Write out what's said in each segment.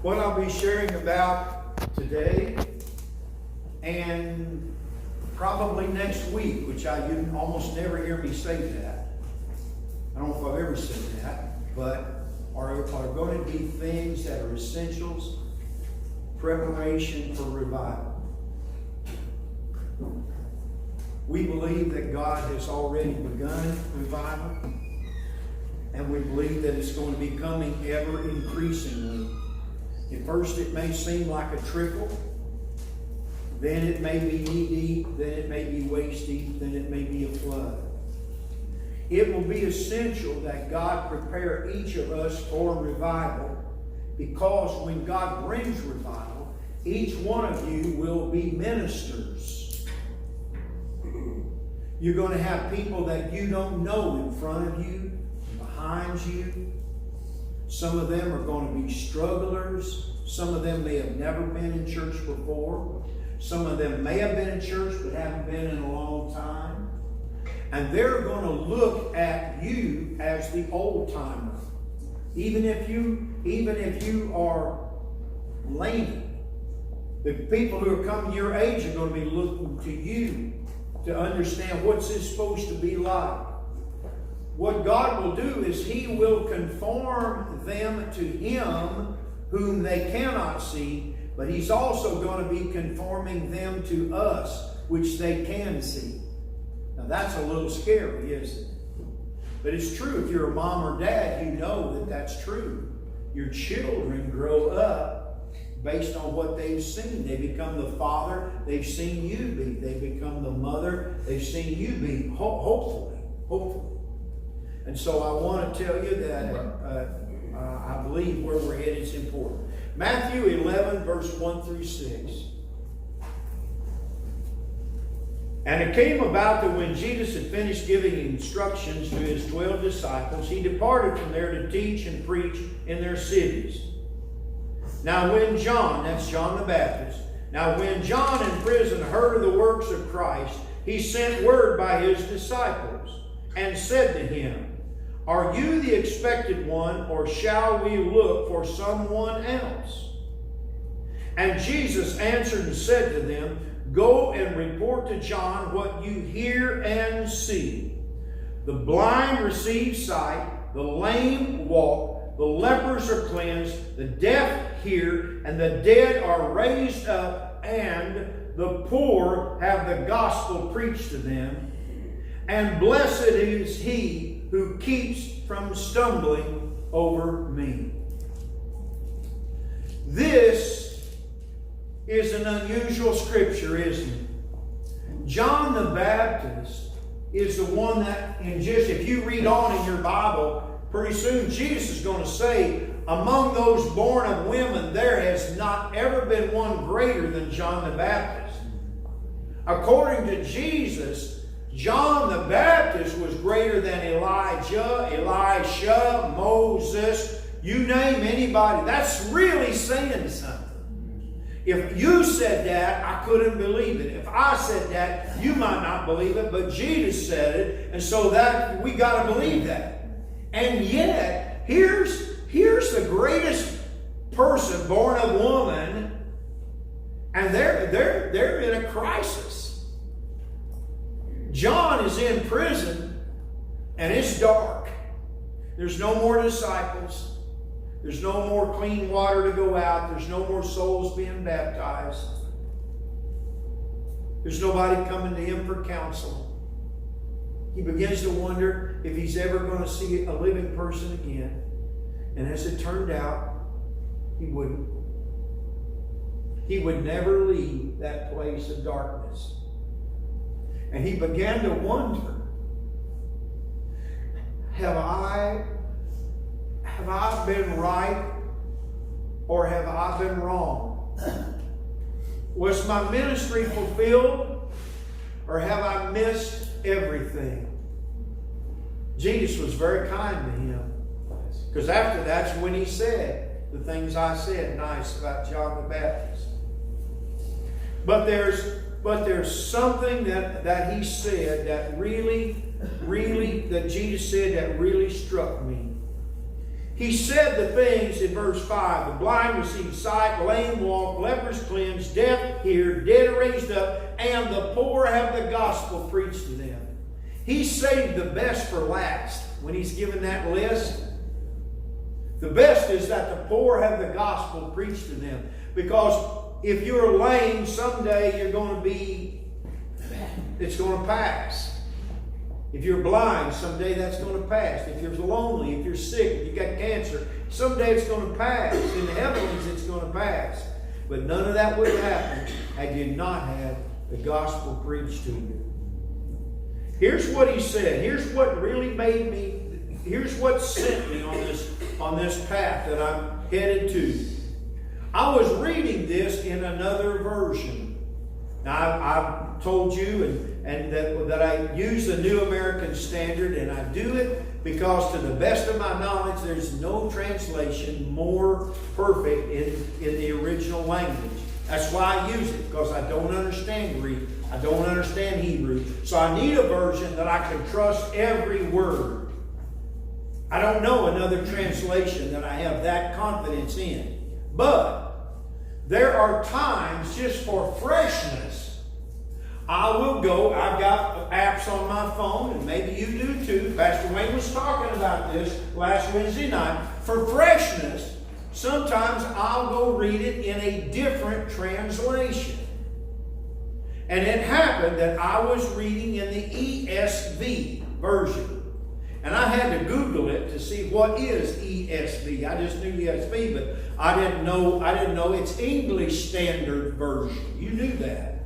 What I'll be sharing about today and probably next week, which you almost never hear me say that. I don't know if I've ever said that, but are going to be things that are essentials, preparation for revival. We believe that God has already begun revival, and we believe that it's going to be coming ever increasingly. At first it may seem like a trickle, then it may be knee deep, then it may be waist deep, then it may be a flood. It will be essential that God prepare each of us for revival, because when God brings revival, each one of you will be ministers. You're going to have people that you don't know in front of you, behind you. Some of them are going to be strugglers. Some of them may have never been in church before. Some of them may have been in church but haven't been in a long time. And they're going to look at you as the old timer. Even if you are lame, the people who are coming your age are going to be looking to you to understand what's this supposed to be like. What God will do is He will conform them to Him whom they cannot see, but He's also going to be conforming them to us, which they can see. Now that's a little scary, isn't it? But it's true. If you're a mom or dad, you know that that's true. Your children grow up based on what they've seen. They become the father they've seen you be. They become the mother they've seen you be, hopefully. And so I want to tell you that I believe where we're headed is important. Matthew 11, verse 1 through 6. And it came about that when Jesus had finished giving instructions to His 12 disciples, He departed from there to teach and preach in their cities. Now when John, that's John the Baptist, now when John in prison heard of the works of Christ, he sent word by his disciples and said to him, Are you the expected one, or shall we look for someone else? And Jesus answered and said to them, Go and report to John what you hear and see. The blind receive sight, the lame walk, the lepers are cleansed, the deaf hear, and the dead are raised up, and the poor have the gospel preached to them. And blessed is he who keeps from stumbling over me. This is an unusual scripture, isn't it? John the Baptist is the one that, if you read on in your Bible, pretty soon Jesus is going to say, among those born of women, there has not ever been one greater than John the Baptist. According to Jesus, John the Baptist was greater than Elijah, Elisha, Moses, you name anybody. That's really saying something. If you said that, I couldn't believe it. If I said that, you might not believe it, but Jesus said it, and so that we got to believe that. And yet, here's the greatest person born of woman, and they're in a crisis. John is in prison, and it's dark. There's no more disciples. There's no more clean water to go out. There's no more souls being baptized. There's nobody coming to him for counsel. He begins to wonder if he's ever going to see a living person again. And as it turned out, he wouldn't. He would never leave that place of darkness. And he began to wonder, have I been right, or have I been wrong? Was my ministry fulfilled, or have I missed everything? Jesus was very kind to him, because after that's when he said the things I said nice about John the Baptist. But there's something that he said that really, that Jesus said that really struck me. He said the things in verse 5. The blind receive sight, lame walk, lepers cleansed, deaf hear, dead raised up, and the poor have the gospel preached to them. He saved the best for last when he's given that list. The best is that the poor have the gospel preached to them. Because if you're lame, someday you're going to be, it's going to pass. If you're blind, someday that's going to pass. If you're lonely, if you're sick, if you got cancer, someday it's going to pass. In the heavens, it's going to pass. But none of that would have happened had you not had the gospel preached to you. Here's what he said. Here's what really made me, here's what sent me on this path that I'm headed to. I was reading this in another version. Now, I've told you and that I use the New American Standard, and I do it because to the best of my knowledge, there's no translation more perfect in the original language. That's why I use it, because I don't understand Greek. I don't understand Hebrew. So I need a version that I can trust every word. I don't know another translation that I have that confidence in. But there are times, just for freshness, I will go. I've got apps on my phone, and maybe you do too. Pastor Wayne was talking about this last Wednesday night. For freshness, sometimes I'll go read it in a different translation. And it happened that I was reading in the ESV version. And I had to Google it to see what is ESV. I just knew ESV, but I didn't know it's English Standard Version. You knew that.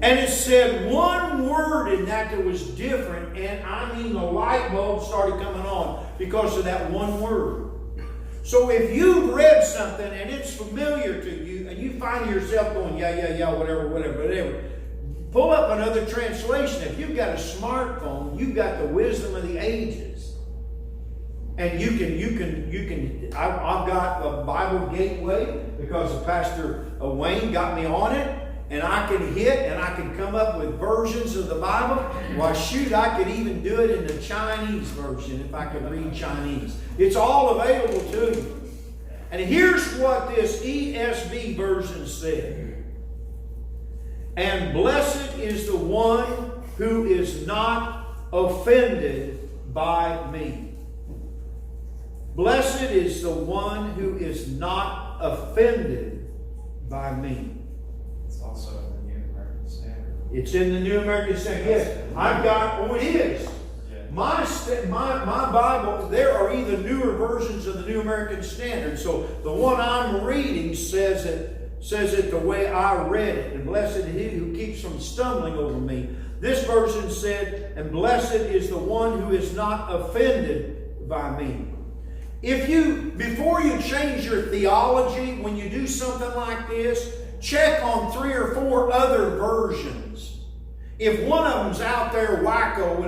And it said one word in that was different, and I mean the light bulb started coming on because of that one word. So if you've read something and it's familiar to you, and you find yourself going, yeah, whatever, pull up another translation. If you've got a smartphone, you've got the wisdom of the ages. And you can, I've got a Bible Gateway because Pastor Wayne got me on it. And I can hit and I can come up with versions of the Bible. Why, shoot, I could even do it in the Chinese version if I could read Chinese. It's all available to you. And here's what this ESV version said. And blessed is the one who is not offended by me. Blessed is the one who is not offended by me. It's also in the New American Standard. It's in the New American Standard. Yes, I've got, it is. My Bible, there are either newer versions of the New American Standard. So the one I'm reading says it the way I read it. And blessed is he who keeps from stumbling over me. This version said, and blessed is the one who is not offended by me. Before you change your theology, when you do something like this, check on 3 or 4 other versions. If one of them's out there wacko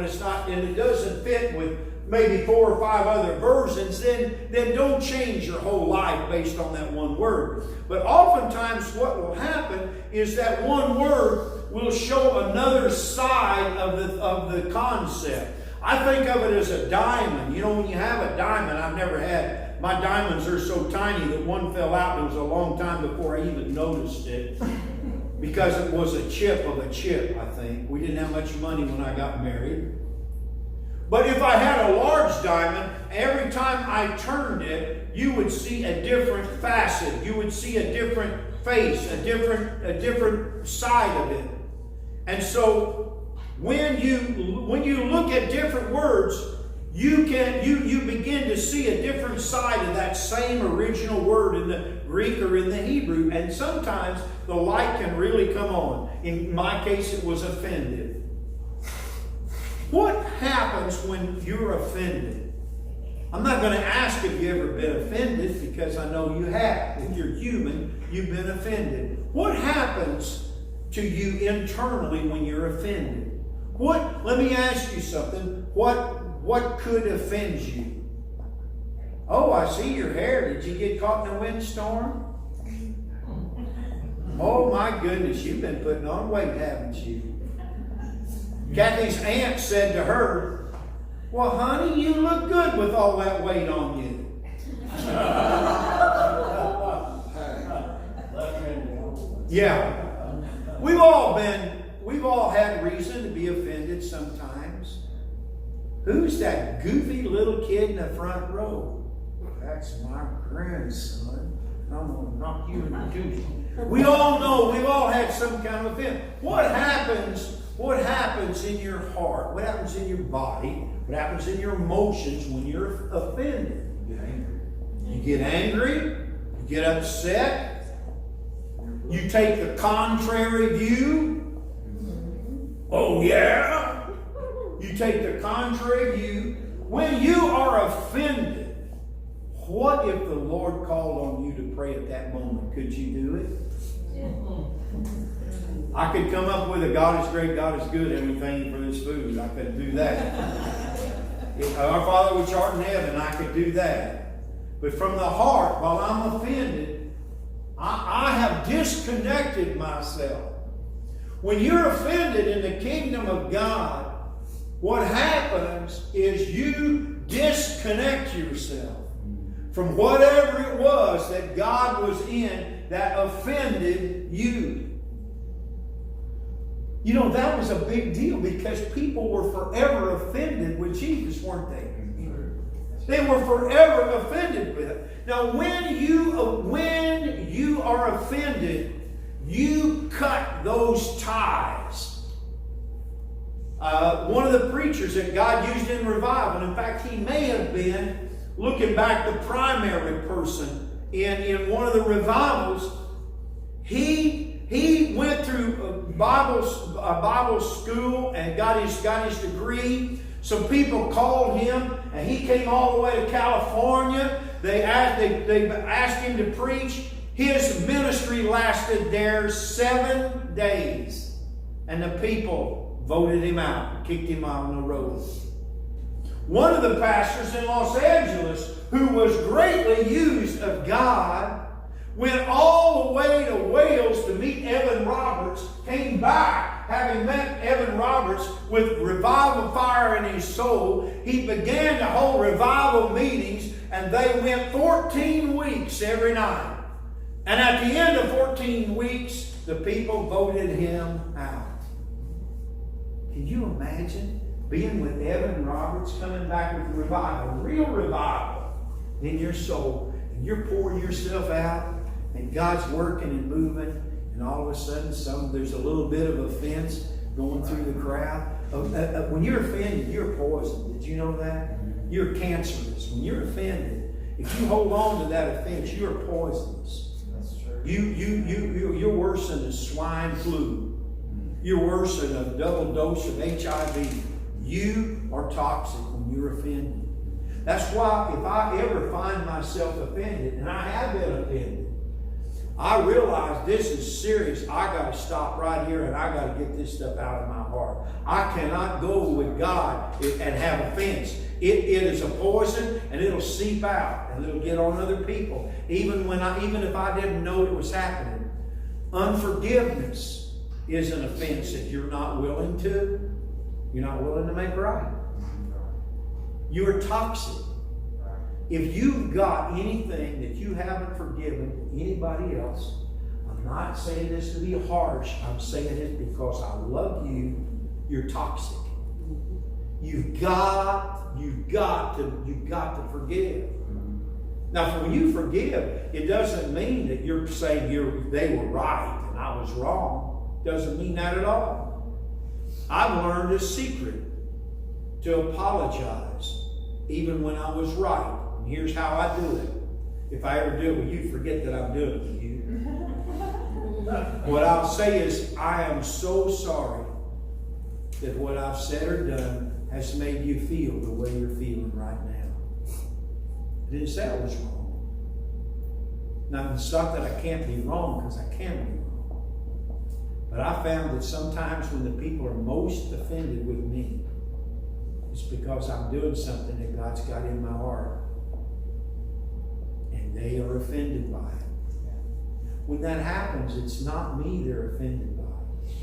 and it doesn't fit with maybe 4 or 5 other versions, then don't change your whole life based on that one word. But oftentimes what will happen is that one word will show another side of the concept. I think of it as a diamond. You know, when you have a diamond, I've never had. My diamonds are so tiny that one fell out, and it was a long time before I even noticed it. Because it was a chip of a chip, I think. We didn't have much money when I got married. But if I had a large diamond, every time I turned it, you would see a different facet. You would see a different face, a different side of it. And so when you look at different words, you begin to see a different side of that same original word in the Greek or in the Hebrew. And sometimes the light can really come on. In my case, it was offended. What happens when you're offended? I'm not going to ask if you've ever been offended, because I know you have. If you're human, you've been offended. What happens to you internally when you're offended? Let me ask you something. What could offend you? Oh, I see your hair. Did you get caught in a windstorm? Oh my goodness, you've been putting on weight, haven't you? Kathy's aunt said to her, well, honey, you look good with all that weight on you. Yeah. We've all had reason to be offended sometimes. Who's that goofy little kid in the front row? That's my grandson. I'm going to knock you in the tooth. We all know, we've all had some kind of offense. What happens in your heart? What happens in your body? What happens in your emotions when you're offended? You get angry. You get angry. You get upset. You take the contrary view. Oh, yeah? You take the contrary view. When you are offended, what if the Lord called on you to pray at that moment? Could you do it? I could come up with a God is great, God is good, everything for this food. I could do that. Our Father which art in heaven, I could do that. But from the heart, while I'm offended, I have disconnected myself. When you're offended in the kingdom of God, what happens is you disconnect yourself from whatever it was that God was in that offended you. You know, that was a big deal because people were forever offended with Jesus, weren't they? They were forever offended with it. Now, when you are offended, you cut those ties. One of the preachers that God used in revival, and in fact, he may have been, looking back, the primary person in one of the revivals. He went through Bible school and got his degree. Some people called him, and he came all the way to California. They asked him to preach. His ministry lasted there 7 days, and the people voted him out and kicked him out on the road. One of the pastors in Los Angeles, who was greatly used of God, went all the way to Wales to meet Evan Roberts, came back, having met Evan Roberts with revival fire in his soul. He began to hold revival meetings, and they went 14 weeks every night. And at the end of 14 weeks, the people voted him out. Can you imagine being with Evan Roberts, coming back with revival, real revival in your soul, and you're pouring yourself out, and God's working and moving, and all of a sudden there's a little bit of offense going through the crowd. When you're offended, you're poison. Did you know that? You're cancerous. When you're offended, if you hold on to that offense, you're poisonous. That's true. You're worse than the swine flu. You're worse than a double dose of HIV. You are toxic when you're offended. That's why if I ever find myself offended, and I have been offended, I realize this is serious. I got to stop right here and I got to get this stuff out of my heart. I cannot go with God and have offense. It is a poison, and it'll seep out and it'll get on other people. Even if I didn't know it was happening. Unforgiveness is an offense that you're not willing to make right. You're toxic. If you've got anything that you haven't forgiven anybody else, I'm not saying this to be harsh. I'm saying it because I love you. You're toxic. You've got to forgive. Now, when you forgive, it doesn't mean that you're saying they were right and I was wrong. It doesn't mean that at all. I've learned a secret to apologize even when I was right. And here's how I do it. If I ever do it with you, forget that I'm doing it with you. What I'll say is, I am so sorry that what I've said or done has made you feel the way you're feeling right now. I didn't say I was wrong. Now, it's not that I can't be wrong, because I can be wrong. But I found that sometimes when the people are most offended with me, it's because I'm doing something that God's got in my heart. And they are offended by it. When that happens, it's not me they're offended by.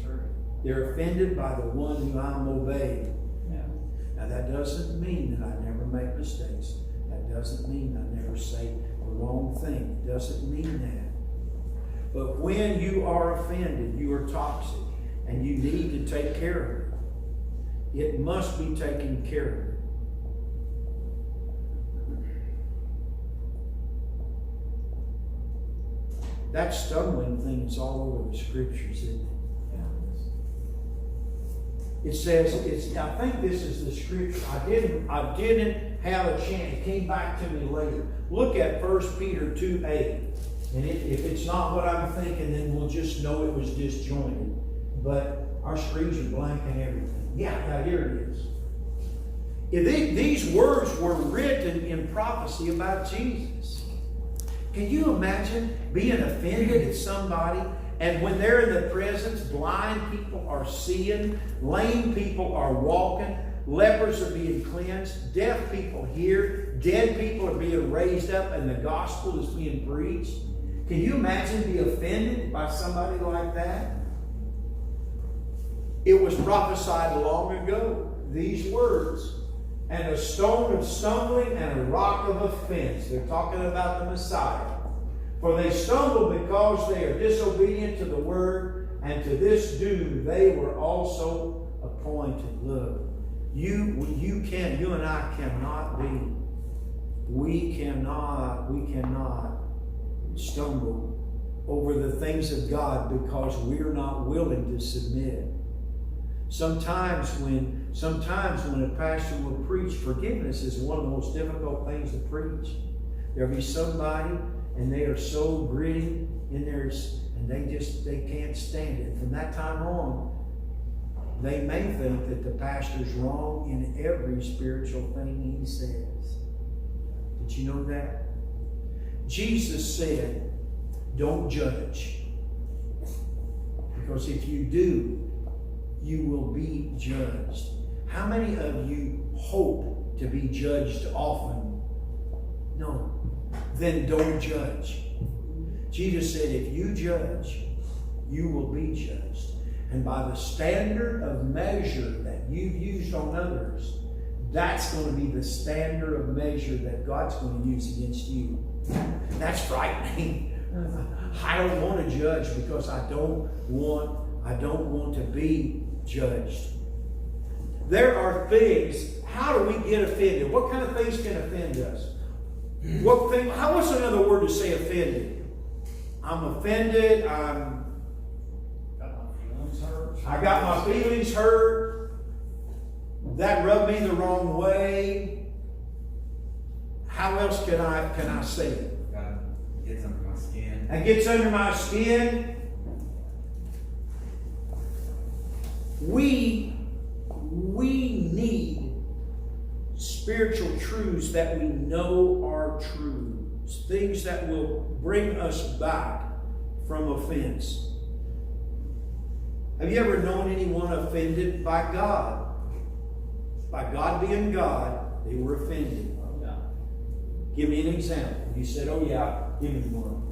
Sure. They're offended by the one who I'm obeying. Yeah. Now, that doesn't mean that I never make mistakes. That doesn't mean I never say wrong thing. It doesn't mean that. But when you are offended, you are toxic, and you need to take care of it. It must be taken care of. That stumbling thing is all over the scriptures, isn't it? It says, I think this is the scripture. I didn't have a chance. It came back to me later. Look at 1 Peter 2:8. And if it's not what I'm thinking, then we'll just know it was disjointed. But our screens are blank and everything. Yeah, here it is. These words were written in prophecy about Jesus. Can you imagine being offended at somebody, and when they're in the presence, blind people are seeing, lame people are walking, lepers are being cleansed, deaf people hear, dead people are being raised up, and the gospel is being preached? Can you imagine being offended by somebody like that? It was prophesied long ago, these words. And a stone of stumbling and a rock of offense. They're talking about the Messiah. For they stumble because they are disobedient to the word, and to this doom they were also appointed. Look, you and I cannot be. We cannot stumble over the things of God because we're not willing to submit. Sometimes when a pastor will preach, forgiveness is one of the most difficult things to preach. There'll be somebody and they are so gritty in theirs and they can't stand it. From that time on, they may think that the pastor's wrong in every spiritual thing he says. Did you know that? Jesus said, don't judge. Because if you do, you will be judged. How many of you hope to be judged often? No. Then don't judge. Jesus said, if you judge, you will be judged. And by the standard of measure that you've used on others, that's going to be the standard of measure that God's going to use against you. That's frightening. I don't want to judge because I don't want to be judged. There are things. How do we get offended? What kind of things can offend us? What's another word to say offended? I'm offended. I got my feelings hurt. That rubbed me the wrong way. How else can I say it? Gets under my skin. It gets under my skin. We need spiritual truths that we know are true. Things that will bring us back from offense. Have you ever known anyone offended by God? By God being God, they were offended. Oh, yeah. Give me an example. You said, oh yeah, give me one.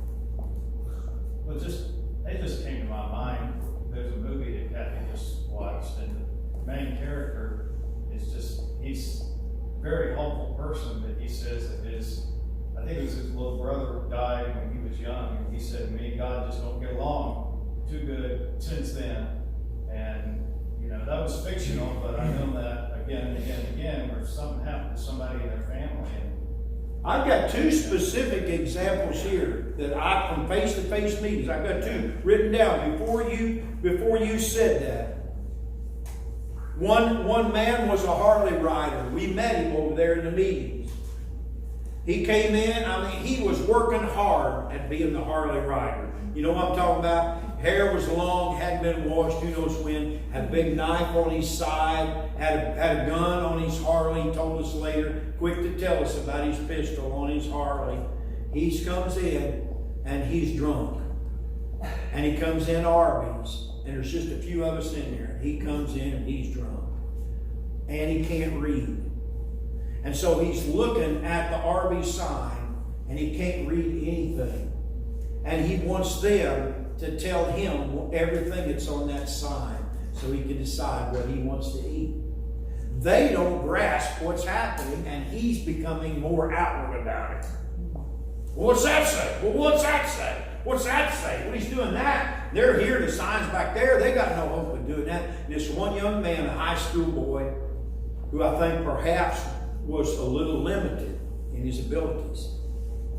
Well, it just came to my mind. There's a movie that Kathy just watched, and the main character he's a very hopeful person, but he says that I think it was his little brother died when he was young, and he said, me and God just don't get along too good since then. And, that was fictional, but I know that again and again and again, where something happened to somebody in their family. I've got two specific examples here that from face-to-face meetings. I've got two written down before you said that. One man was a Harley rider. We met him over there in the meetings. He came in, he was working hard at being the Harley rider. You know what I'm talking about? Hair was long, hadn't been washed, who knows when, had a big knife on his side, had a gun on his Harley. He told us later, quick to tell us about his pistol on his Harley. He comes in and he's drunk. And he comes in Arby's, and there's just a few of us in there. He comes in and he's drunk. And he can't read. And so he's looking at the Arby's sign, and he can't read anything. And he wants them to tell him everything that's on that sign so he can decide what he wants to eat. They don't grasp what's happening, and he's becoming more outward about it. Well, what's that say? Well, what's that say? What's that say? Well, he's doing that. They're here, the signs back there. They got no hope of doing that. And this one young man, a high school boy, who I think perhaps was a little limited in his abilities.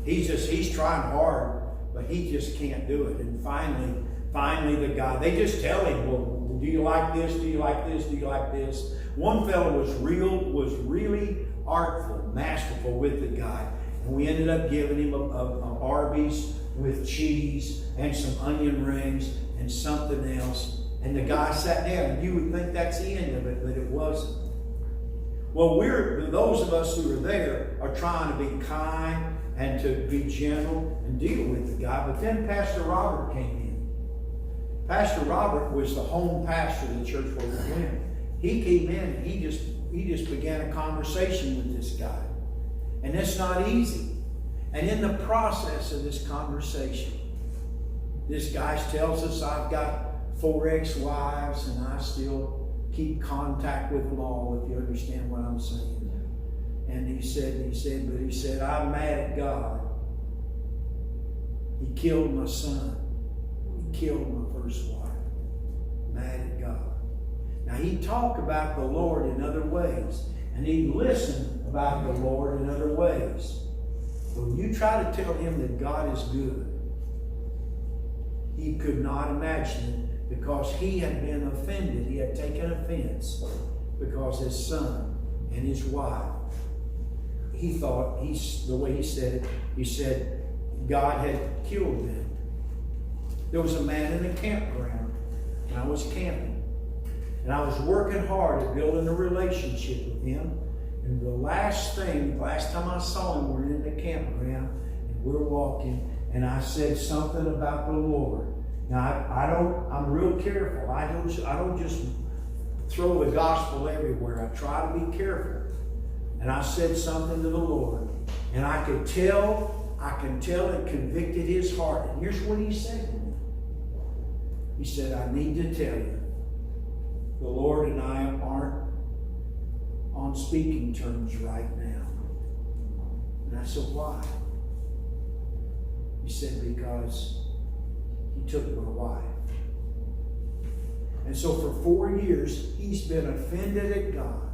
He's trying hard, but he just can't do it. And finally the guy, they just tell him, well, do you like this? Do you like this? Do you like this? One fellow was really artful, masterful with the guy. And we ended up giving him a Arby's with cheese and some onion rings and something else. And the guy sat down, and you would think that's the end of it, but it wasn't. Well, those of us who are there are trying to be kind and to be gentle and deal with the guy. But then Pastor Robert came in. Pastor Robert was the home pastor of the church where we went. He came in and he just began a conversation with this guy. And that's not easy. And in the process of this conversation, this guy tells us, I've got 4 ex-wives and I still keep contact with them all, if you understand what I'm saying. And he said, I'm mad at God. He killed my son. He killed my first wife. Mad at God. Now he talked about the Lord in other ways. And he listened about the Lord in other ways. When you try to tell him that God is good, he could not imagine it because he had been offended. He had taken offense because his son and his wife, he thought, the way he said it, he said God had killed them. There was a man in a campground, and I was camping. And I was working hard at building a relationship with him. And the last time I saw him, we're in the campground, and we're walking, and I said something about the Lord. Now, I'm real careful. I don't just throw the gospel everywhere. I try to be careful. And I said something to the Lord. And I can tell it convicted his heart. And here's what he said to me. He said, I need to tell you, the Lord and I aren't on speaking terms right now. And I said, why? He said, because he took my wife. And so for 4 years, he's been offended at God.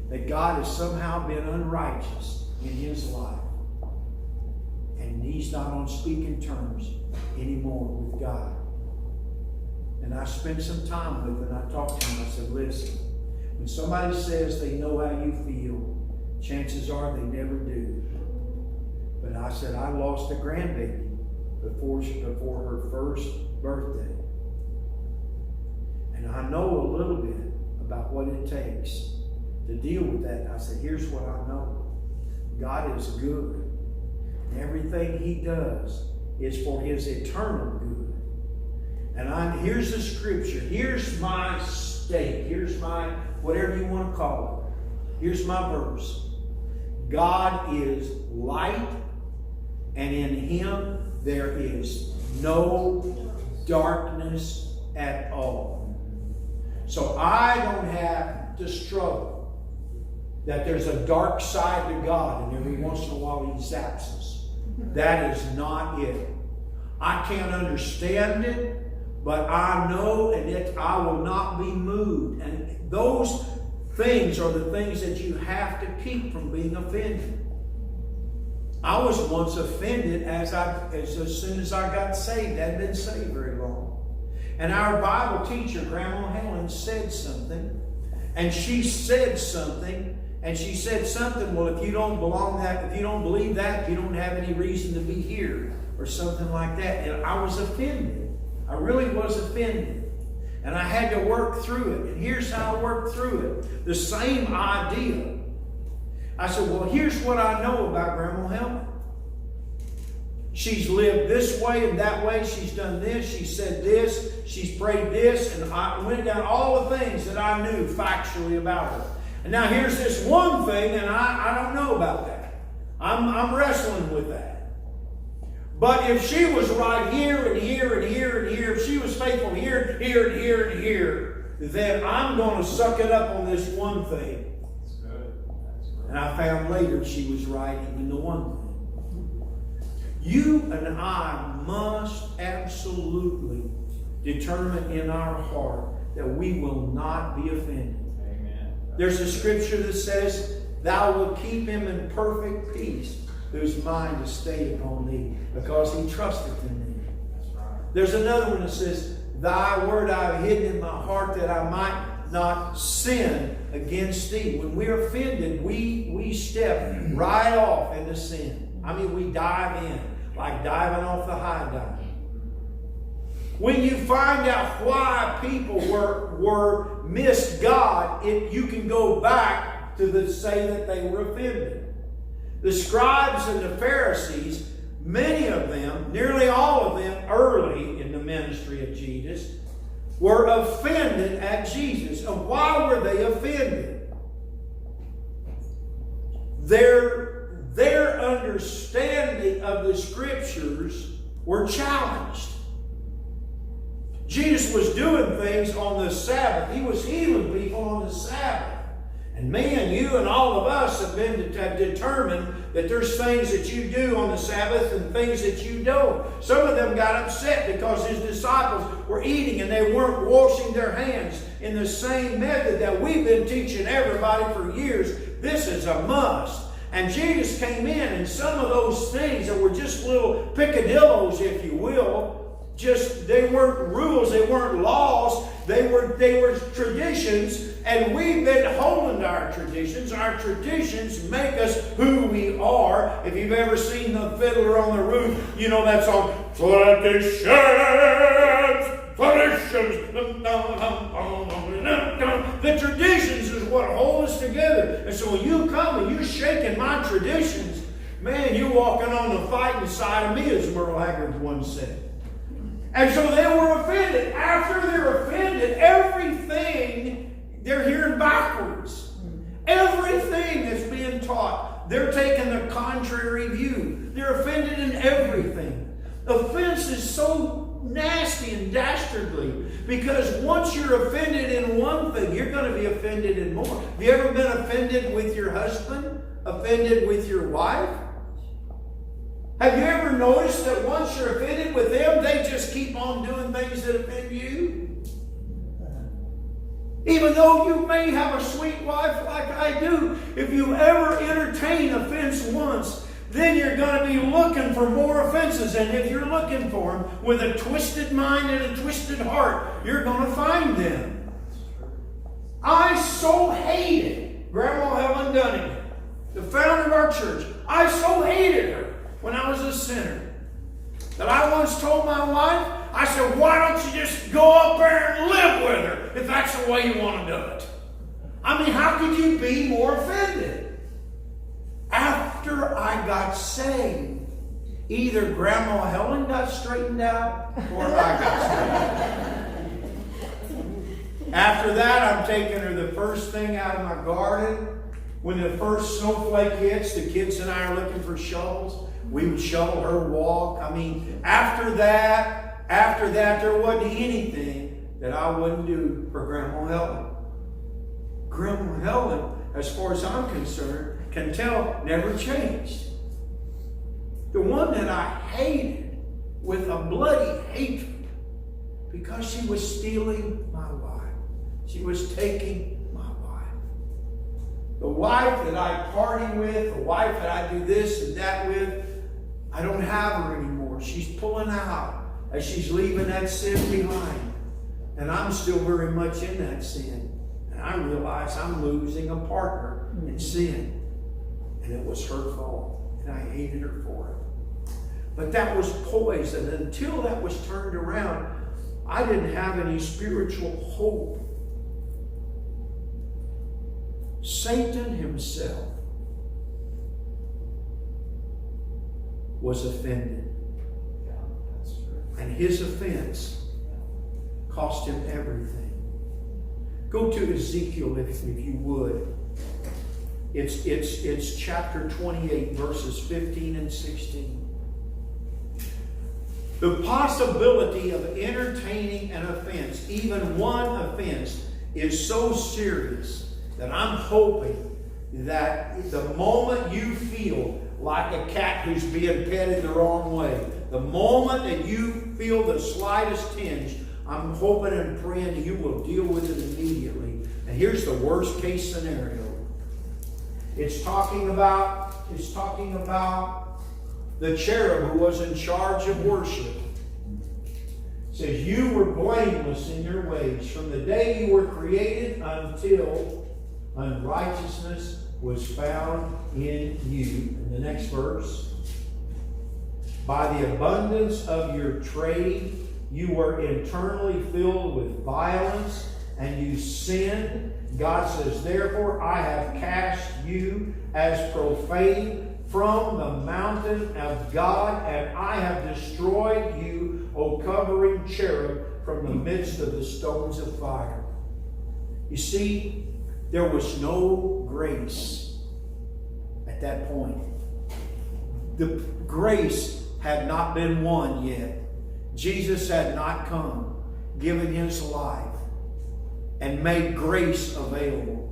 That God has somehow been unrighteous in his life. And he's not on speaking terms anymore with God. And I spent some time with him, and I talked to him. I said, listen, when somebody says they know how you feel, chances are they never do. But I said, I lost a grandbaby before her first birthday. And I know a little bit about what it takes to deal with that. And I said, here's what I know. God is good. And everything he does is for his eternal good. And here's the scripture. Here's my stake. Here's my, whatever you want to call it. Here's my verse. God is light, and in him there is no darkness at all. So I don't have to struggle that there's a dark side to God, and every once in a while he zaps us. That is not it. I can't understand it, but I know, and I will not be moved. And those things are the things that you have to keep from being offended. I was once offended as soon as I got saved. I hadn't been saved very long. And our Bible teacher, Grandma Helen, said something. And she said something. And she said something, well, if you don't believe that, you don't have any reason to be here. Or something like that. And I was offended. I really was offended. And I had to work through it. And here's how I worked through it. The same idea. I said, well, here's what I know about Grandma Helen. She's lived this way and that way. She's done this. She said this. She's prayed this. And I went down all the things that I knew factually about her. And now here's this one thing, and I don't know about that. I'm wrestling with that. But if she was right here and here and here and here, if she was faithful here, here and here and here, then I'm going to suck it up on this one thing. That's good. That's good. And I found later she was right even the one thing. You and I must absolutely determine in our heart that we will not be offended. Amen. There's a scripture that says, Thou wilt keep him in perfect peace, whose mind is stayed upon thee, because he trusteth in thee. That's right. There's another one that says, Thy word I have hidden in my heart that I might not sin against thee. When we're offended, we step right off into sin. I mean, we dive in, like diving off the high dive. When you find out why people were missed God, you can go back to say that they were offended. The scribes and the Pharisees, many of them, nearly all of them, early in the ministry of Jesus, were offended at Jesus. And why were they offended? Their understanding of the scriptures were challenged. Jesus was doing things on the Sabbath. He was healing people on the Sabbath. And me and you and all of us have determined that there's things that you do on the Sabbath and things that you don't. Some of them got upset because his disciples were eating and they weren't washing their hands in the same method that we've been teaching everybody for years. This is a must. And Jesus came in, and some of those things that were just little picadillos, if you will, they weren't rules, they weren't laws, they were traditions, and we've been holding to our traditions. Our traditions make us who we are. If you've ever seen the Fiddler on the Roof, you know that song, traditions. The traditions is what hold us together. And so when you come and you're shaking my traditions, man, you're walking on the fighting side of me, as Merle Haggard once said. And so they were offended. After they're offended, everything they're hearing backwards. Everything that's being taught, they're taking the contrary view. They're offended in everything. Offense is so nasty and dastardly because once you're offended in one thing, you're going to be offended in more. Have you ever been offended with your husband? Offended with your wife? Have you ever noticed that once you're offended with them, they just keep on doing things that offend you? Even though you may have a sweet wife like I do, if you ever entertain offense once, then you're going to be looking for more offenses. And if you're looking for them with a twisted mind and a twisted heart, you're going to find them. I so hated Grandma Helen Dunning, the founder of our church. I so hated her when I was a sinner that I once told my wife, I said, why don't you just go up there and live with her if that's the way you want to do it? I mean, how could you be more offended? After I got saved, either Grandma Helen got straightened out or I got straightened out. After that, I'm taking her the first thing out of my garden. When the first snowflake hits, the kids and I are looking for shovels. We would shovel her walk. I mean, after that, there wasn't anything that I wouldn't do for Grandma Helen. Grandma Helen, as far as I'm concerned, can tell, never changed. The one that I hated with a bloody hatred because she was stealing my wife. She was taking my wife. The wife that I party with, the wife that I do this and that with, I don't have her anymore. She's pulling out as she's leaving that sin behind. And I'm still very much in that sin. And I realize I'm losing a partner in sin. And it was her fault. And I hated her for it. But that was poison. And until that was turned around, I didn't have any spiritual hope. Satan himself was offended. Yeah, that's true. And his offense cost him everything. Go to Ezekiel if you would. It's chapter 28, verses 15 and 16. The possibility of entertaining an offense, even one offense, is so serious that I'm hoping that the moment you feel like a cat who's being petted the wrong way. The moment that you feel the slightest tinge, I'm hoping and praying that you will deal with it immediately. And here's the worst case scenario. It's talking about the cherub who was in charge of worship. It says, you were blameless in your ways from the day you were created until unrighteousness was found in you. In the next verse, by the abundance of your trade, you were internally filled with violence, and you sinned. God says, therefore, I have cast you as profane from the mountain of God, and I have destroyed you, O covering cherub, from the midst of the stones of fire. You see, there was no grace at that point. The grace had not been won yet. Jesus had not come, given his life, and made grace available.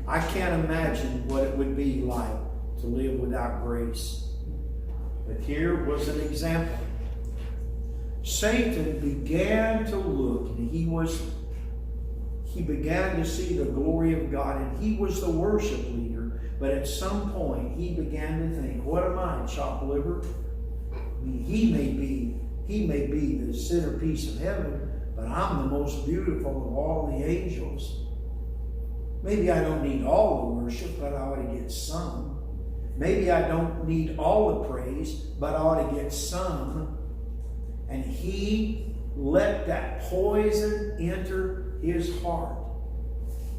I can't imagine what it would be like to live without grace. But here was an example. Satan began to look, and he began to see the glory of God, and he was the worship leader. But at some point, he began to think, what am I, chopped liver? I mean, he may be the centerpiece of heaven, but I'm the most beautiful of all the angels. Maybe I don't need all the worship, but I ought to get some. Maybe I don't need all the praise, but I ought to get some. And he let that poison enter his heart.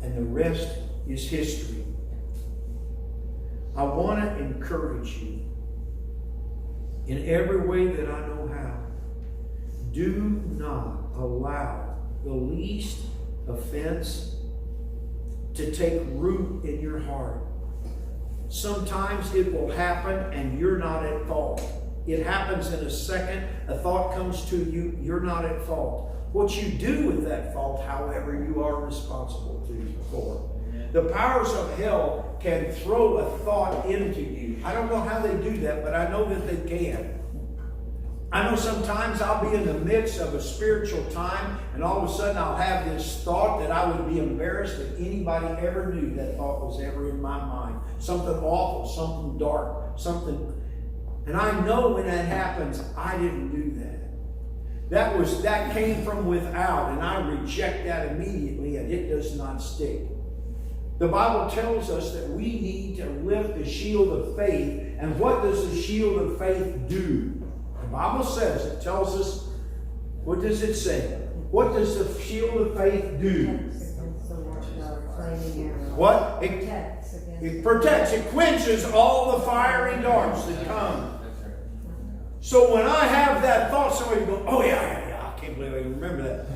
And the rest is history. I want to encourage you in every way that I know how. Do not allow the least offense to take root in your heart. Sometimes it will happen and you're not at fault. It happens in a second. A thought comes to you. You're not at fault. What you do with that fault, however, you are responsible for. The powers of hell can throw a thought into you. I don't know how they do that, but I know that they can. I know sometimes I'll be in the midst of a spiritual time, and all of a sudden I'll have this thought that I would be embarrassed if anybody ever knew that thought was ever in my mind. Something awful, something dark, something. And I know when that happens, I didn't do that. That came from without, and I reject that immediately, and it does not stick. The Bible tells us that we need to lift the shield of faith. And what does the shield of faith do? The Bible says, it tells us, what does it say? What does the shield of faith do? What? It protects. It quenches all the fiery darts that come. So when I have that thought, somebody go, oh yeah, I can't believe I remember that.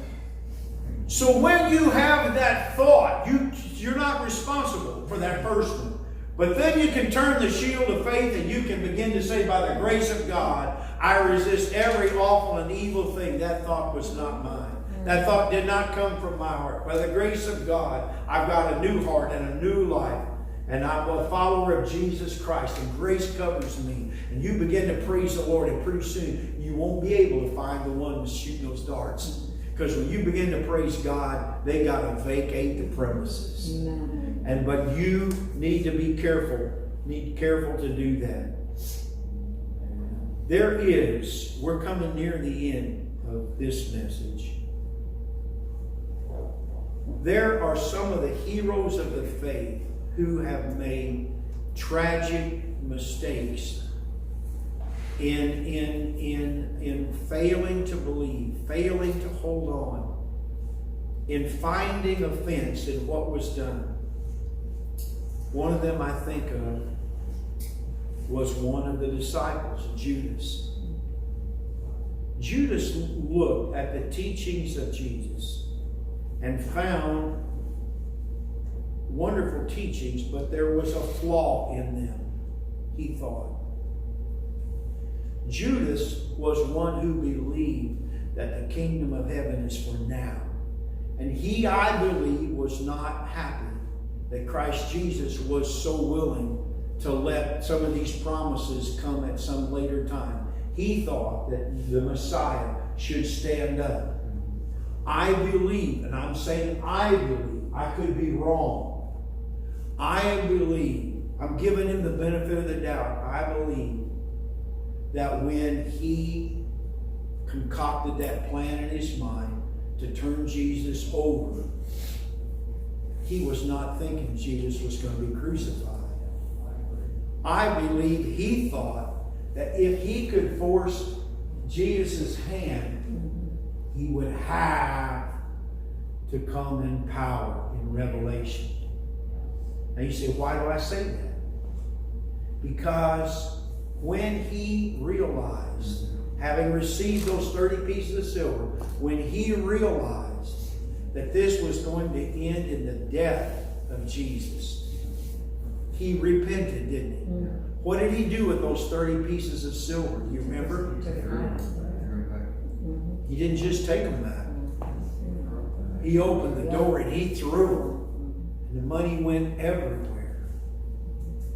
So when you have that thought, you're not responsible for that first one. But then you can turn the shield of faith and you can begin to say, by the grace of God, I resist every awful and evil thing. That thought was not mine. That thought did not come from my heart. By the grace of God, I've got a new heart and a new life. And I'm a follower of Jesus Christ, and grace covers me. And you begin to praise the Lord, and pretty soon you won't be able to find the one who's shooting those darts. Because when you begin to praise God, they got to vacate the premises. Amen. But you need to be careful. Need careful to do that. We're coming near the end of this message. There are some of the heroes of the faith who have made tragic mistakes in failing to believe, failing to hold on, in finding offense in what was done. One of them I think of was one of the disciples, Judas. Judas looked at the teachings of Jesus and found wonderful teachings, but there was a flaw in them, he thought. Judas was one who believed that the kingdom of heaven is for now. And he, I believe, was not happy that Christ Jesus was so willing to let some of these promises come at some later time. He thought that the Messiah should stand up. I believe, and I'm saying I believe, I could be wrong. I believe, I'm giving him the benefit of the doubt. I believe that when he concocted that plan in his mind to turn Jesus over, he was not thinking Jesus was going to be crucified. I believe he thought that if he could force Jesus' hand, he would have to come in power in Revelation. Now you say, why do I say that? Because when he realized, having received those 30 pieces of silver, when he realized that this was going to end in the death of Jesus, he repented, didn't he? Yeah. What did he do with those 30 pieces of silver? Do you remember? Took it out. He didn't just take them back. He opened the door and he threw them. And the money went everywhere.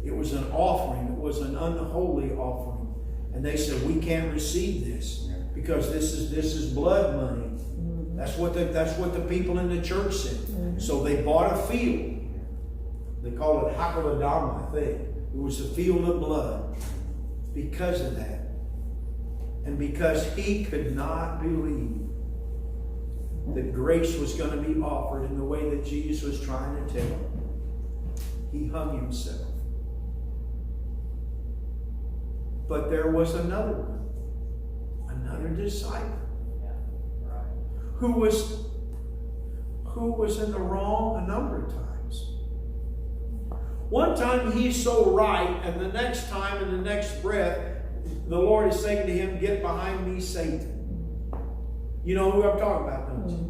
It was an offering. It was an unholy offering. And they said, we can't receive this because this is blood money. That's what the people in the church said. So they bought a field. They called it Hakeldama, I think. It was a field of blood because of that. And because he could not believe that grace was going to be offered in the way that Jesus was trying to tell him, he hung himself. But there was another one, another disciple, who was in the wrong a number of times. One time he's so right, and the next time, in the next breath, the Lord is saying to him, get behind me, Satan. You know who I'm talking about, don't you?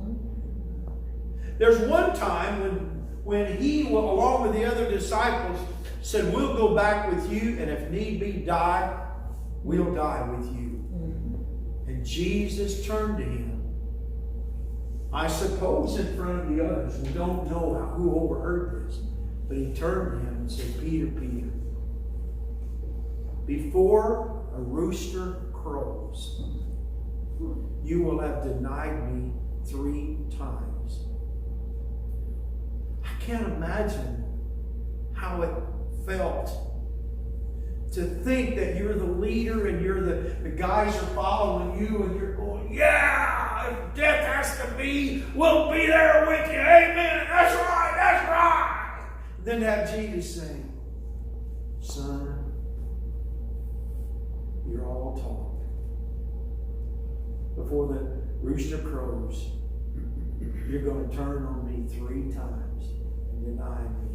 There's one time when he, along with the other disciples, said, we'll go back with you, and if need be, die, we'll die with you. And Jesus turned to him. I suppose in front of the others, we don't know who overheard this, but he turned to him and said, Peter, Peter, before a rooster crows, you will have denied me 3 times. I can't imagine how it felt to think that you're the leader and you're the guys are following you and you're going, yeah, if death has to be, we'll be there with you. Amen. That's right. That's right. Then have Jesus say, son, you're all talk. Before the rooster crows, you're going to turn on me 3 times and deny me.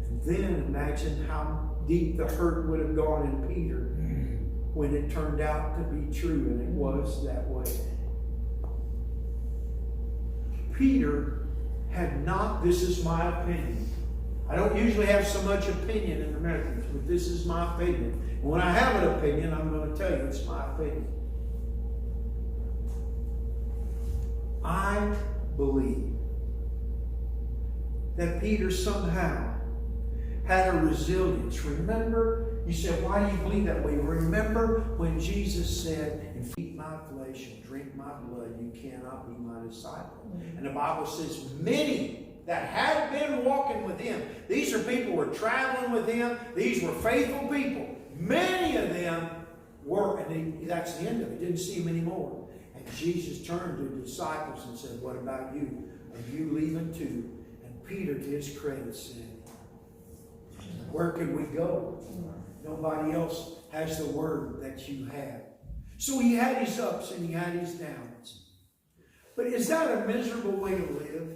And then imagine how deep the hurt would have gone in Peter when it turned out to be true, and it was that way. Peter had not, this is my opinion. I don't usually have so much opinion in the message, but this is my opinion. And when I have an opinion, I'm going to tell you it's my opinion. I believe that Peter somehow had a resilience. Remember, you said, why do you believe that way? Remember when Jesus said, if you eat my flesh and drink my blood, you cannot be my disciple. And the Bible says, many that had been walking with him, these are people who were traveling with him, these were faithful people. Many of them were, and that's the end of it. He didn't see them anymore. And Jesus turned to the disciples and said, what about you? Are you leaving too? And Peter, to his credit, said, where could we go? Nobody else has the word that you have. So he had his ups and he had his downs. But is that a miserable way to live?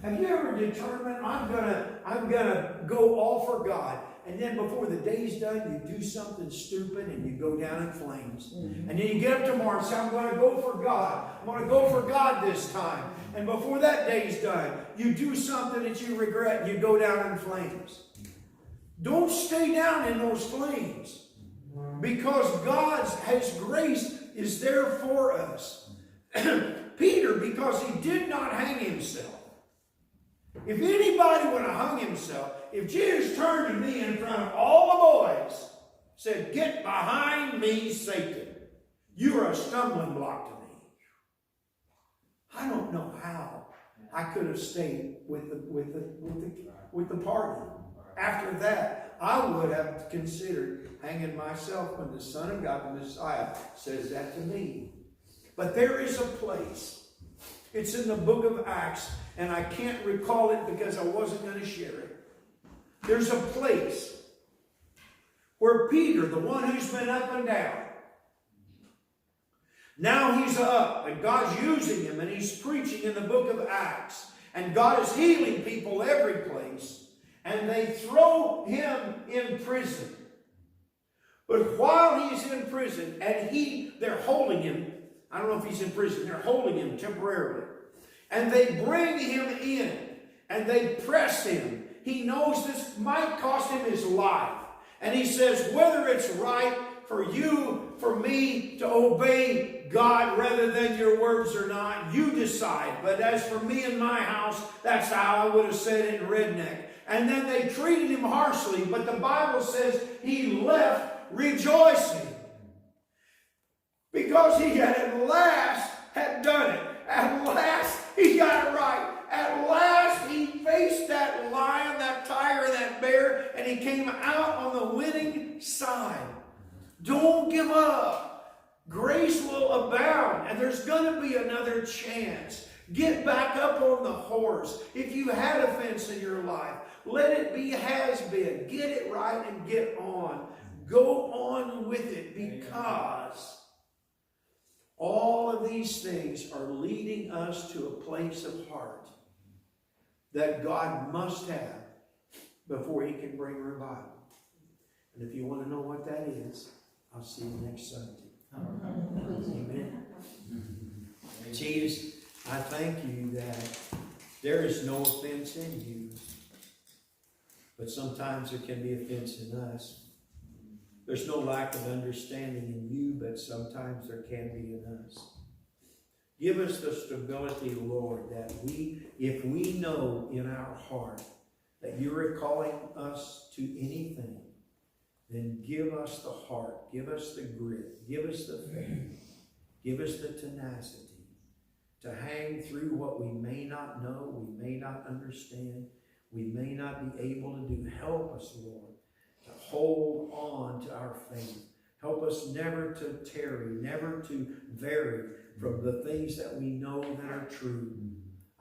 Have you ever determined, I'm gonna go all for God, and then before the day's done, you do something stupid and you go down in flames. And then you get up tomorrow and say, I'm going to go for God. I'm going to go for God this time. And before that day's done, you do something that you regret and you go down in flames. Don't stay down in those flames, because His grace is there for us. Peter, because he did not hang himself, If anybody would have hung himself, if Jesus turned to me in front of all the boys, said, "Get behind me, Satan. You are a stumbling block to me." I don't know how I could have stayed with the party. After that, I would have considered hanging myself when the Son of God, the Messiah, says that to me. But there is a place. It's in the book of Acts, and I can't recall it because I wasn't going to share it. There's a place where Peter, the one who's been up and down, now he's up, and God's using him, and he's preaching in the book of Acts. And God is healing people every place. And they throw him in prison. But while he's in prison, and they're holding him, I don't know if he's in prison, they're holding him temporarily. And they bring him in, and they press him. He knows this might cost him his life. And he says, whether it's right for you, for me to obey God rather than your words or not, you decide. But as for me and my house, that's how I would have said it in redneck. And then they treated him harshly, but the Bible says he left rejoicing. Because he at last had done it. At last he got it right. At last he faced that lion, that tiger, that bear, and he came out on the winning side. Don't give up. Grace will abound, and there's going to be another chance. Get back up on the horse. If you had offense in your life, let it be has been. Get it right and get on. Go on with it, because all of these things are leading us to a place of heart that God must have before he can bring revival. And if you want to know what that is, I'll see you next Sunday. Amen. Jesus, I thank you that there is no offense in you, but sometimes there can be offense in us. There's no lack of understanding in you, but sometimes there can be in us. Give us the stability, Lord, that if we know in our heart that you are calling us to anything, then give us the heart, give us the grit, give us the faith, give us the tenacity to hang through what we may not know, we may not understand, we may not be able to do. Help us, Lord, to hold on to our faith. Help us never to tarry, never to vary from the things that we know that are true.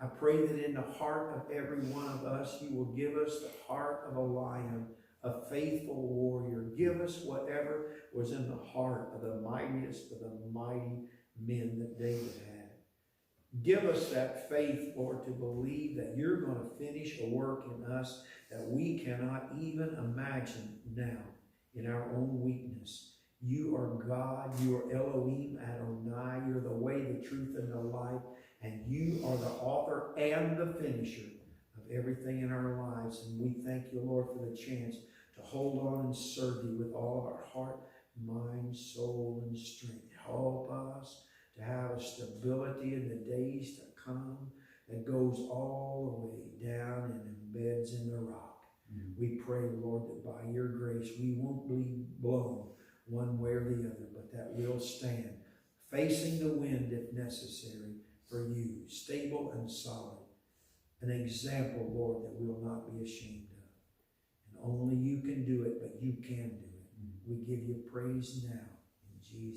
I pray that in the heart of every one of us, you will give us the heart of a lion, a faithful warrior. Give us whatever was in the heart of the mightiest of the mighty men that David had. Give us that faith, Lord, to believe that you're going to finish a work in us that we cannot even imagine now in our own weakness. You are God. You are Elohim Adonai. You're the way, the truth, and the life. And you are the author and the finisher of everything in our lives. And we thank you, Lord, for the chance to hold on and serve you with all of our heart, mind, soul, and strength. Help us to have a stability in the days to come that goes all the way down and embeds in the rock. We pray, Lord, that by your grace we won't be blown one way or the other, but that we'll stand facing the wind if necessary for you, stable and solid. An example, Lord, that we'll not be ashamed of. And only you can do it, but you can do it. We give you praise now in Jesus' name.